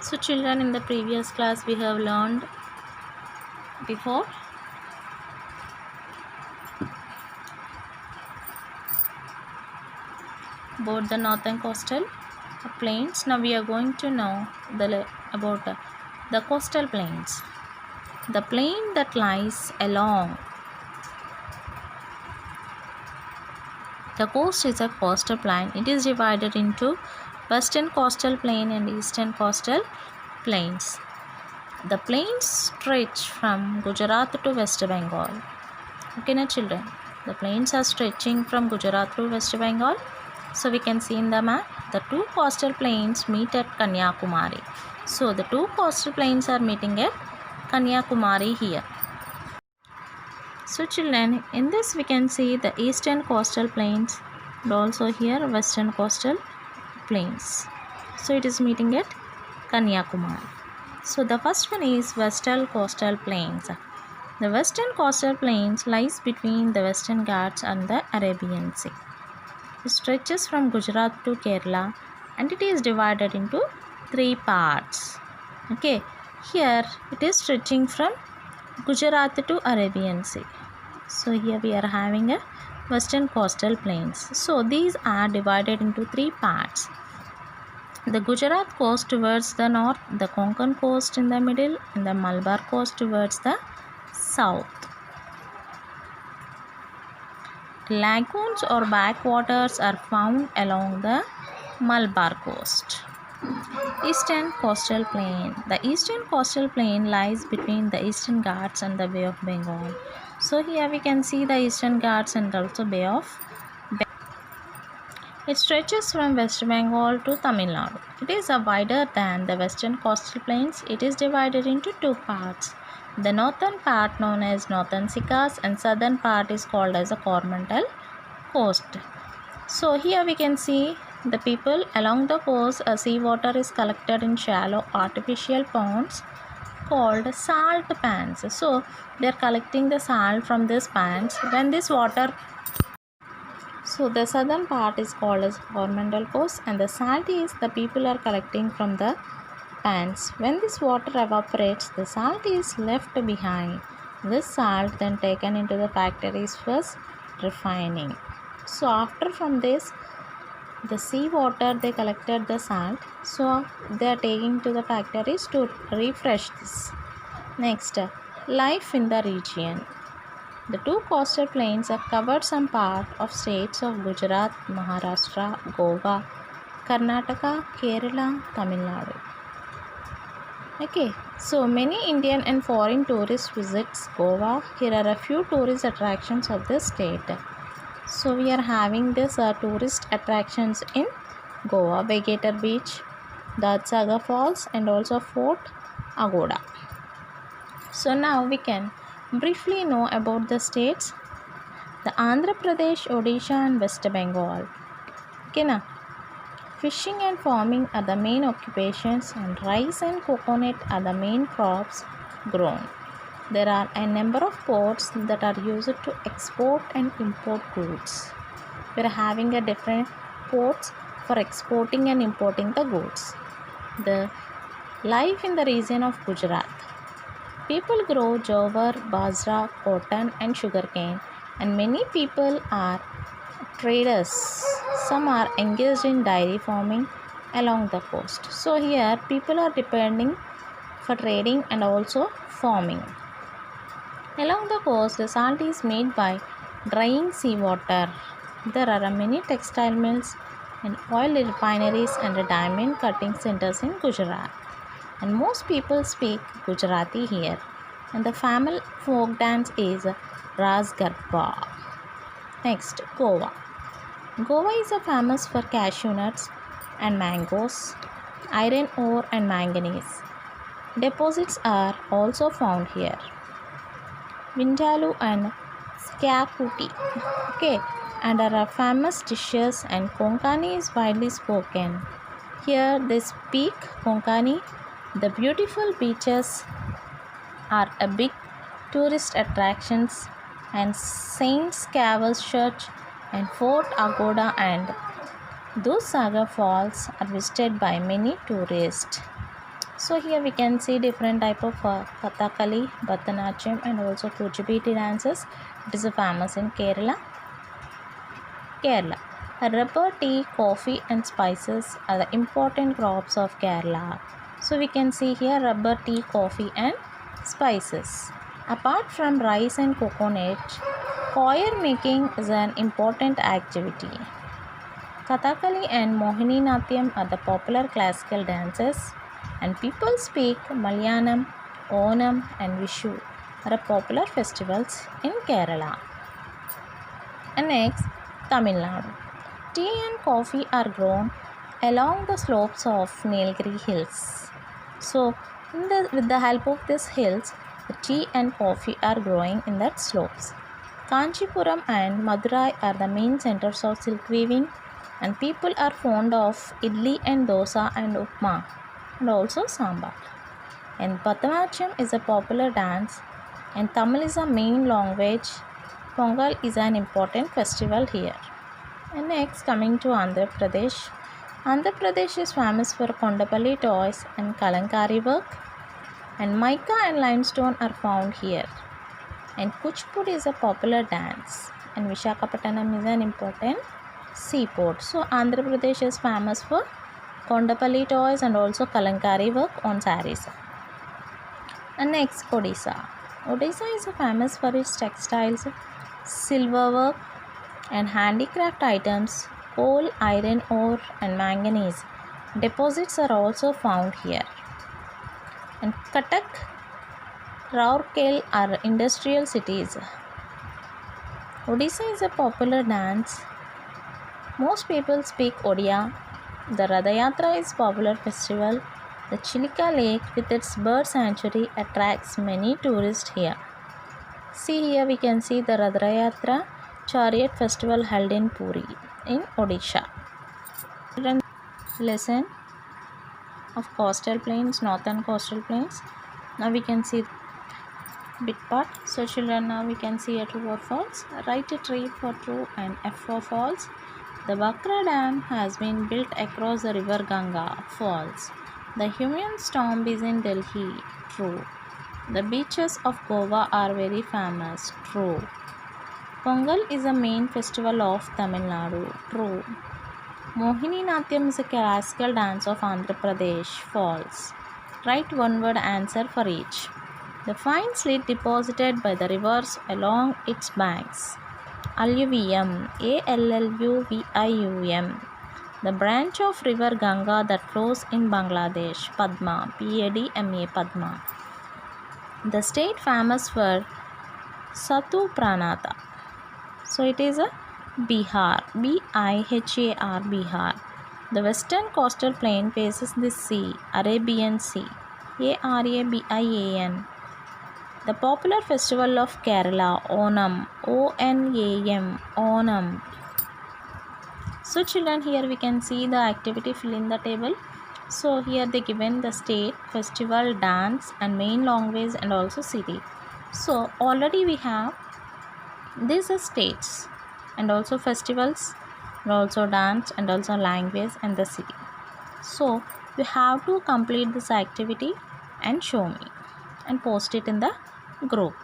So children, in the previous class we have learned before about the northern coastal plains. Now we are going to know about the coastal plains. The plain that lies along the coast is a coastal plain. It is divided into western coastal plain and eastern coastal plains. The plains stretch from Gujarat to West Bengal. Okay, now children, the plains are stretching from Gujarat to West Bengal. So we can see in the map, the two coastal plains meet at Kanyakumari. So the two coastal plains are meeting at Kanyakumari here. So children, in this we can see the eastern coastal plains and also here western coastal plains. So it is meeting at Kanyakumari. So the first one is western coastal plains. The western coastal plains lies between the Western Ghats and the Arabian Sea. It stretches from Gujarat to Kerala and it is divided into three parts. Okay, here it is stretching from Gujarat to Arabian Sea. So here we are having a western coastal plains. So these are divided into three parts. The Gujarat coast towards the north, the Konkan coast in the middle, and the Malabar coast towards the south. Lagoons or backwaters are found along the Malabar coast. Eastern coastal plain. The eastern coastal plain lies between the Eastern Ghats and the Bay of Bengal. So here we can see the Eastern Ghats and also Bay of Bengal. It stretches from West Bengal to Tamil Nadu. It is wider than the western coastal plains. It is divided into two parts. The northern part known as Northern Sicars and southern part is called as a Coromandel coast. So here we can see the people along the coast. Seawater is collected in shallow artificial ponds called salt pans. So they are collecting the salt from these pans. When this water, so the southern part is called as Coromandel coast and the salt is the people are collecting from the pans. When this water evaporates, the salt is left behind. This salt then taken into the factories for refining. So after from this, the sea water they collected the salt. So they are taking to the factories to refresh this. Next, life in the region. The two coastal plains have covered some part of states of Gujarat, Maharashtra, Goa, Karnataka, Kerala, Tamil Nadu. Okay, so many Indian and foreign tourists visits Goa. Here are a few tourist attractions of the state. So we are having this tourist attractions in Goa, Vegator Beach, Dadsaga Falls and also Fort Agoda. So now we can briefly know about the states. The Andhra Pradesh, Odisha and West Bengal. Okay, now fishing and farming are the main occupations and rice and coconut are the main crops grown. There are a number of ports that are used to export and import goods. We are having a different ports for exporting and importing the goods. The life in the region of Gujarat. People grow jowar, bajra, cotton and sugarcane and many people are traders. Some are engaged in dairy farming along the coast. So here people are depending for trading and also farming. Along the coast, the salt is made by drying seawater. There are many textile mills and oil refineries and diamond cutting centers in Gujarat. And most people speak Gujarati here. And the family folk dance is Ras Garba. Next, Goa. Goa is famous for cashew nuts and mangoes, iron ore and manganese. Deposits are also found here. Vindaloo and Skyakuti. Okay, and are famous dishes and Konkani is widely spoken. Here they speak Konkani. The beautiful beaches are a big tourist attractions and Saint Scavers Church and Fort Agoda and Dudhsagar Falls are visited by many tourists. So here we can see different type of Kathakali, Bharatanatyam and also Kuchipudi dances. It is famous in Kerala. Kerala. Rubber, tea, coffee and spices are the important crops of Kerala. So we can see here rubber, tea, coffee and spices. Apart from rice and coconut, coir making is an important activity. Kathakali and Mohiniyattam are the popular classical dances, and people speak Malayalam, Onam and Vishu are popular festivals in Kerala. And next, Tamil Nadu. Tea and coffee are grown along the slopes of Nilgiri hills. So, with the help of these hills, the tea and coffee are growing in that slopes. Kanchipuram and Madurai are the main centers of silk weaving, and people are fond of idli and dosa and upma and also sambar. And Bharatanatyam is a popular dance, and Tamil is a main language. Pongal is an important festival here. And next, coming to Andhra Pradesh. Andhra Pradesh is famous for Kondapalli toys and Kalankari work, and mica and limestone are found here. And Kuchipudi is a popular dance, and Visakhapatnam is an important seaport. So Andhra Pradesh is famous for Kondapalli toys and also Kalankari work on sarees. And next, Odisha. Odisha is famous for its textiles, silver work and handicraft items. Coal, iron ore and manganese deposits are also found here. And Cuttack, Rourkela are industrial cities. Odisha is a popular dance. Most people speak Odia. The Radayatra is popular festival. The Chilika Lake with its bird sanctuary attracts many tourists here. See here we can see the Radayatra chariot festival held in Puri in Odisha. Lesson of coastal plains, northern coastal plains. Now we can see bit part. So children, now we can see a true or false. Write a tree for true and F for false. The Bakra Dam has been built across the river Ganga. False. The Humayun's tomb is in Delhi. True. The beaches of Goa are very famous. True. Pongal is a main festival of Tamil Nadu. True. Mohiniyattam is a classical dance of Andhra Pradesh. False. Write one word answer for each. The fine slate deposited by the rivers along its banks. Alluvium. Alluvium. The branch of river Ganga that flows in Bangladesh. Padma. Padma. Padma. The state famous for Satu Pranata. So it is a Bihar. Bihar. Bihar. The western coastal plain faces the sea, Arabian Sea. Arabian. The popular festival of Kerala, Onam. Onam. Onam. So children, here we can see the activity, fill in the table. So here they given the state, festival, dance and main language and also city. So already we have these are states and also festivals and also dance and also language and the city. So you have to complete this activity and show me and post it in the group.